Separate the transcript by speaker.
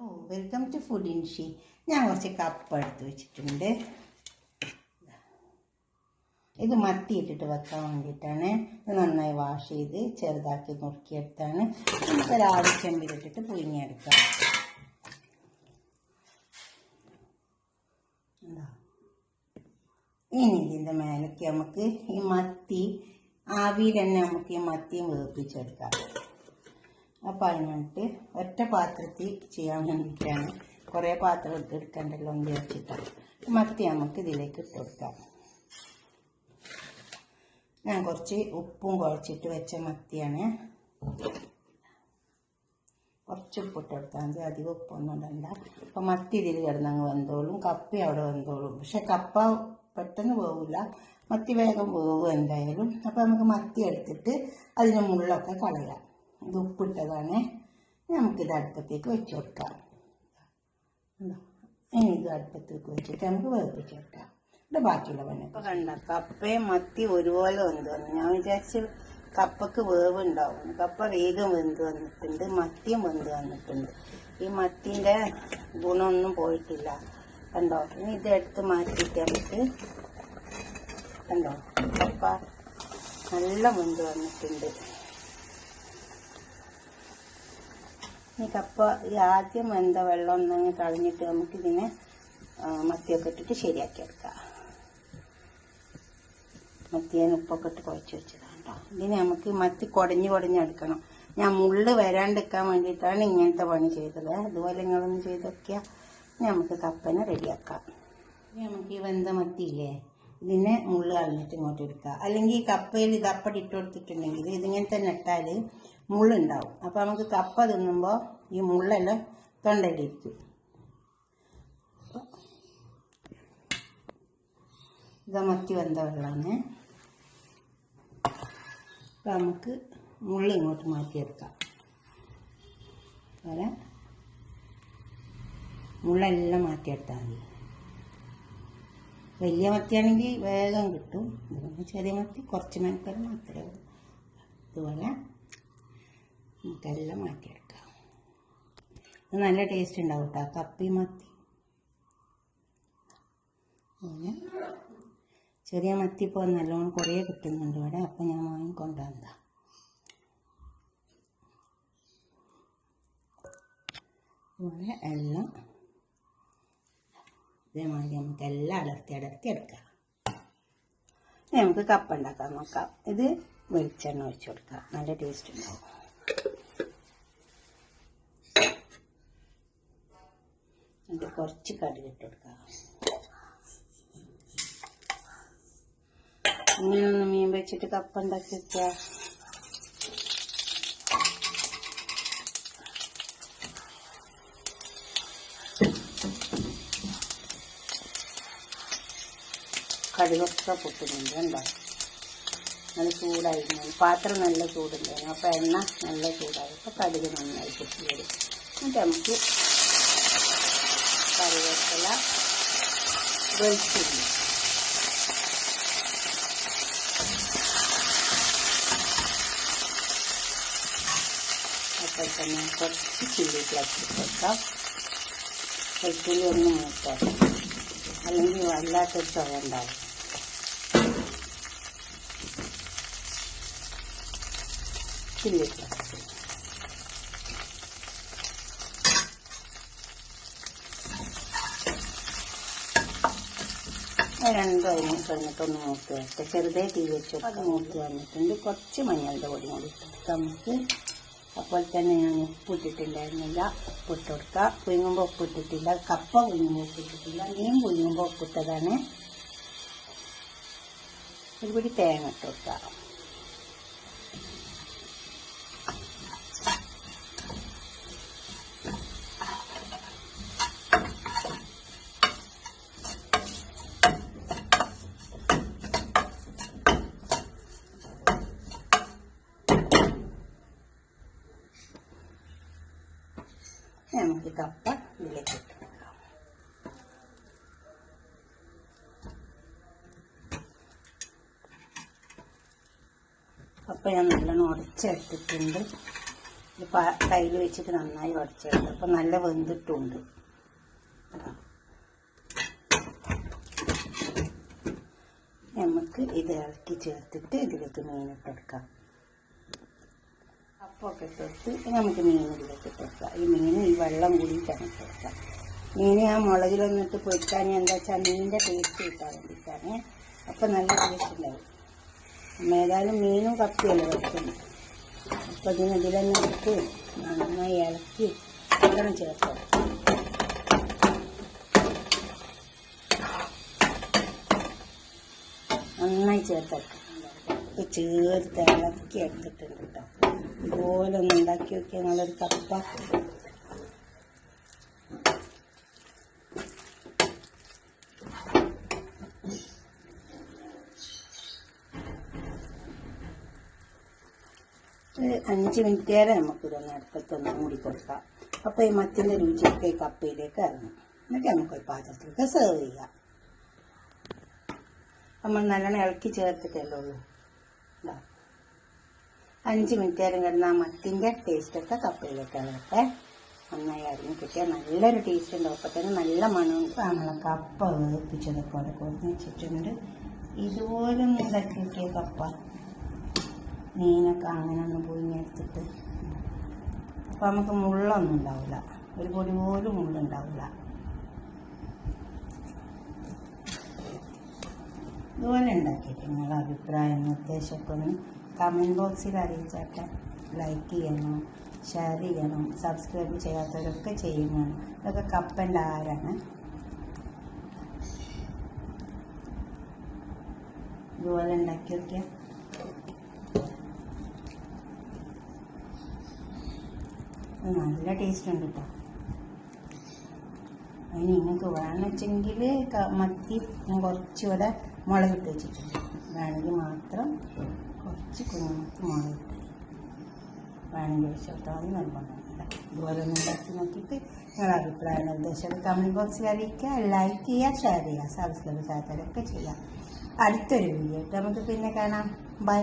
Speaker 1: Welcome to food ഇൻഷി. ഞാൻ കുറച്ച് കപ്പ എടുത്ത് വെച്ചിട്ടുണ്ട്. ഇത് മത്തി ഇട്ടിട്ട് വെക്കാൻ വേണ്ടിയിട്ടാണ്. ഇത് നന്നായി വാഷ് ചെയ്ത് ചെറുതാക്കി നുറുക്കിയെടുത്താണ്. ഒരാട് ചെമ്പിലിട്ടിട്ട് പുഴുങ്ങിയെടുക്കാം. ഇനി ഇതിൻ്റെ മേലേക്ക് നമുക്ക് ഈ മത്തി ആവിയിൽ തന്നെ നമുക്ക് ഈ മത്തിയും വേവിപ്പിച്ചെടുക്കാം. അപ്പം അതിനായിട്ട് ഒറ്റ പാത്രത്തിൽ ചെയ്യാൻ വേണ്ടിയിട്ടാണ്. കുറേ പാത്രം എടുക്കണ്ടല്ലോ എന്ന് വെച്ചിട്ടാണ്. മത്തി നമുക്ക് ഇതിലേക്ക് ഇട്ട് കൊടുക്കാം. ഞാൻ കുറച്ച് ഉപ്പും കുഴച്ചിട്ട് വെച്ച മത്തിയാണ്. കുറച്ച് ഉപ്പിട്ട് കൊടുത്താൽ മതി, അധികം ഉപ്പൊന്നും ഇടണ്ട. അപ്പം മത്തി ഇതിൽ കിടന്നങ്ങ് വെന്തോളും, കപ്പ അവിടെ വെന്തോളും. പക്ഷെ കപ്പ പെട്ടെന്ന് പോകില്ല, മത്തി വേഗം പോകും എന്തായാലും. അപ്പം നമുക്ക് മത്തി എടുത്തിട്ട് അതിന് മുള്ളൊക്കെ കളയാം. ഇത് ഉപ്പിട്ടതാണ്. നമുക്കിത് അടുപ്പത്തേക്ക് വെച്ച് കൊടുക്കാം. ഇനി ഇത് അടുപ്പത്തേക്ക് വെച്ചിട്ട് നമുക്ക് വേവിപ്പിച്ചെടുക്കാം. ഇവിടെ ബാക്കിയുള്ള പണി ഇപ്പം കണ്ട കപ്പയും മത്തി ഒരുപോലെ വെന്ത് വന്നു. ഞാൻ വിചാരിച്ച് കപ്പക്ക് വേവ് ഉണ്ടാവും. കപ്പ വേഗം വെന്ത് വന്നിട്ടുണ്ട്, മത്തിയും വെന്ത് വന്നിട്ടുണ്ട്. ഈ മത്തിൻ്റെ ഗുണമൊന്നും പോയിട്ടില്ല. കണ്ടോ? ഇനി ഇതെടുത്ത് മാറ്റിയിട്ട് നമുക്ക് കണ്ടോ കപ്പ നല്ല വെന്ത് വന്നിട്ടുണ്ട്. ഈ കപ്പ ഈ ആദ്യം വെന്ത വെള്ളം ഒന്നങ്ങ് കളഞ്ഞിട്ട് നമുക്കിതിനെ മത്തിയൊക്കെ ഇട്ടിട്ട് ശരിയാക്കി എടുക്കാം. മത്തിയേന് ഉപ്പൊക്കെ ഇട്ട് കുഴച്ച് വെച്ചതാണ് കേട്ടോ. ഇതിന് നമുക്ക് മത്തി കുടഞ്ഞെടുക്കണം. ഞാൻ മുള്ള് വരാണ്ടിരിക്കാൻ വേണ്ടിയിട്ടാണ് ഇങ്ങനത്തെ പണി ചെയ്തത്. അതുപോലെ നിങ്ങളൊന്ന് ചെയ്ത് നോക്കിയാൽ നമുക്ക് കപ്പനെ റെഡിയാക്കാം. ഇനി നമുക്ക് ഈ വെന്ത മത്തിയില്ലേ, ഇതിനെ മുള്ള് കളഞ്ഞിട്ട് ഇങ്ങോട്ട് എടുക്കുക. അല്ലെങ്കിൽ ഈ കപ്പയിൽ ഇതപ്പടി ഇട്ട് കൊടുത്തിട്ടുണ്ടെങ്കിൽ ഇതിങ്ങനെ തന്നെ ഇട്ടാൽ മുള്ളുണ്ടാവും. അപ്പോൾ നമുക്ക് കപ്പ തിന്നുമ്പോൾ ഈ മുള്ളെല്ലാം തൊണ്ടയിലിരിക്കും. ഇതാ മത്തി വെന്ത വെള്ളമാണ്. അപ്പം നമുക്ക് മുള്ള ഇങ്ങോട്ട് മാറ്റിയെടുക്കാം. അതുപോലെ മുള്ളെല്ലാം മാറ്റിയെടുത്താൽ മതി. വലിയ മത്തിയാണെങ്കിൽ വേഗം കിട്ടും. ചെറിയ മത്തി കുറച്ച് മെനക്കെല്ലാം മാത്രമേ ഉള്ളൂ. അതുപോലെ നമുക്കെല്ലാം മാറ്റിയെടുക്കാം. ഇത് നല്ല ടേസ്റ്റ് ഉണ്ടാവും കേട്ടോ, കപ്പി മത്തി. അങ്ങനെ ചെറിയ മത്തി ഇപ്പോൾ നല്ലോണം കുറേ കിട്ടുന്നുണ്ട് ഇവിടെ. അപ്പം ഞാൻ വാങ്ങിക്കൊണ്ടുവന്നതാ. അതുപോലെ എല്ലാം ഇതേമാതിരി നമുക്ക് എല്ലാം അടർത്തി എടുക്കാം. നമുക്ക് കപ്പ ഉണ്ടാക്കാൻ നോക്കാം. ഇത് വെളിച്ചെണ്ണ ഒഴിച്ച് കൊടുക്കാം, നല്ല ടേസ്റ്റ് ഉണ്ടാവും. ഇത് കുറച്ച് കടുക് ഇട്ട് കൊടുക്കാം. ഇങ്ങനൊന്ന് മീൻ വെച്ചിട്ട് കപ്പ ഉണ്ടാക്കി വെക്കാം. കടുകൊക്കെ പൊട്ടുന്നുണ്ട് കണ്ടോ. നല്ല ചൂടായിരുന്നു, പാത്രം നല്ല ചൂടുണ്ടായിരുന്നു. അപ്പോൾ എണ്ണ നല്ല ചൂടായി. അപ്പോൾ കടുക് നന്നായി പൊട്ടി വരും. എന്നിട്ട് നമുക്ക് കറിവേപ്പില, വെളുത്തുള്ളി, അപ്പോൾ തന്നെ കുറച്ച് ചില്ലി ഫ്ലേക്സ് ഇട്ട് കൊടുക്കാം. വെളുത്തുള്ളി ഒന്ന് മൂട്ടോ, അല്ലെങ്കിൽ വല്ലാത്തൊരു ചുവ ഉണ്ടാവും. ചില്ലി ഫ്ലേക്സ് രണ്ടും അതിന് കഴിഞ്ഞിട്ടൊന്ന് മൂത്ത് വരട്ടെ. ചെറുതായി തീ വെച്ചു അത് മൂത്ത് വന്നിട്ടുണ്ട്. കുറച്ച് മഞ്ഞളുടെ പൊടി കൂടി ഇട്ട് നമുക്ക്. അപ്പോൾ തന്നെ ഞാൻ ഉപ്പിട്ടിട്ടുണ്ടായിരുന്നില്ല, ഉപ്പിട്ട് കൊടുക്കുക. പുഴുങ്ങുമ്പോൾ ഉപ്പിട്ടിട്ടില്ല, കപ്പ പുഴുങ്ങുമ്പോൾ ഉപ്പിട്ടിട്ടില്ല, മീൻ പുഴുങ്ങുമ്പോൾ ഉപ്പിട്ടതാണ്. ഒരുപടി തേങ്ങ ഇട്ട് കൊടുക്കുക. നമുക്ക് കപ്പ ഇതിലേക്ക് ഇട്ട് കൊടുക്കാം. കപ്പ ഞാൻ നല്ലോണം ഉടച്ചെടുത്തിട്ടുണ്ട്. കയ്യിൽ വെച്ചിട്ട് നന്നായി ഉടച്ചെടുത്ത്. അപ്പം നല്ല വെന്തിട്ടുണ്ട്. നമുക്ക് ഇത് ഇളക്കി ചേർത്തിട്ട് ഇതിലേക്ക് മീനിട്ടെടുക്കാം. അപ്പമൊക്കെ ഇട്ടെടുത്ത് നമുക്ക് മീൻ ഇതിലേക്ക് ഇട്ടെടുക്കാം. ഈ മീൻ ഈ വെള്ളം കൂടിയിട്ടാണ് ഇട്ടെടുക്കാം. മീൻ ആ മുളകിലൊന്നിട്ട് പൊരിക്കാൻ എന്താ വെച്ചാൽ മീനിൻ്റെ ടേസ്റ്റ് കിട്ടാൻ വേണ്ടിയിട്ടാണ്. അപ്പം നല്ല ടേസ്റ്റ് ഉണ്ടാവും. ഏതായാലും മീനും കപ്പിയല്ലേ വെക്കുന്നത്. അപ്പം ഇതിലെന്നെ ഇട്ട് നന്നായി ഇളക്കി അങ്ങനെ ചേർക്കാം. നന്നായി ചേർത്തെടുക്കാം. ചേർത്ത് ഇളക്കി എടുത്തിട്ടുണ്ട് കേട്ടോ. ഇതുപോലെ ഒന്ന് ഉണ്ടാക്കി നോക്കിയാൽ നല്ലൊരു കപ്പ. ഒരു 5 മിനിറ്റ് നേരം നമുക്കിതൊന്ന് അടുപ്പത്തൊന്ന് മൂടി കൊടുക്കാം. അപ്പോൾ ഈ മത്തിൻ്റെ രുചിയൊക്കെ കപ്പയിലേക്ക് ഇറങ്ങും. എന്നിട്ട് നമുക്കൊരു പാത്രത്തിലേക്ക് സെർവ് ചെയ്യാം. നമ്മൾ നല്ലോണം ഇളക്കി ചേർത്തിട്ടല്ലേ ഉള്ളൂ. 5 മിനിറ്റ് നേരം കിടന്ന ആ മത്തിൻ്റെ ടേസ്റ്റൊക്കെ കപ്പയിലേക്ക് ഇറങ്ങട്ടെ. നന്നായി അരിഞ്ഞ് കിട്ടിയാൽ നല്ലൊരു ടേസ്റ്റ് ഉണ്ടാവും. അപ്പം തന്നെ നല്ല മണമുണ്ട്. നമ്മളെ കപ്പ വേപ്പിച്ചതൊക്കെ അവിടെ കൊടുത്ത് വെച്ചിട്ടുണ്ട്. ഇതുപോലെ ഒന്ന് ഉണ്ടാക്കി നോക്കിയ കപ്പ മീനൊക്കെ അങ്ങനെ ഒന്ന് പുഴുങ്ങിയെടുത്തിട്ട്. അപ്പം നമുക്ക് മുള്ളൊന്നും ഉണ്ടാവില്ല, ഒരു പൊടി പോലും മുള്ളുണ്ടാവില്ല. ഇതുപോലെ ഉണ്ടാക്കിയിട്ട് നിങ്ങളുടെ അഭിപ്രായം നിർദ്ദേശമൊക്കെ ഒന്ന് കമൻറ്റ് ബോക്സിൽ അറിയിച്ചാട്ടെ. ലൈക്ക് ചെയ്യണം, ഷെയർ ചെയ്യണം, സബ്സ്ക്രൈബ് ചെയ്യാത്തവരൊക്കെ ചെയ്യുന്നതാണ്. ഇതൊക്കെ കപ്പൻ്റെ ആരാണ്. ഇതുപോലെ ഉണ്ടാക്കി നോക്കിയാൽ നല്ല ടേസ്റ്റ് ഉണ്ട് കേട്ടോ. അതിന് നിങ്ങൾക്ക് വേണമെങ്കിൽ മത്തി ഞാൻ കുറച്ചുകൂടെ മുളകിട്ട് വെച്ചിട്ടുണ്ട്. വേണമെങ്കിൽ മാത്രം കുറച്ച് കുഞ്ഞുമത്തി മുളകിട്ട് വേണമെങ്കിൽ വെച്ചോട്ടോ. അത് നിർബന്ധമില്ല. ഇതുപോലെ ഒന്ന് ഉണ്ടാക്കി നോക്കിയിട്ട് നിങ്ങളുടെ അഭിപ്രായം നിർദ്ദേശം കമൻറ്റ് ബോക്സിൽ അറിയിക്കുക. ലൈക്ക് ചെയ്യുക, ഷെയർ ചെയ്യുക, സബ്സ്ക്രൈബ് ചെയ്യാത്തവരൊക്കെ ചെയ്യുക. അടുത്തൊരു വീഡിയോ നമുക്ക് പിന്നെ കാണാം. ബൈ.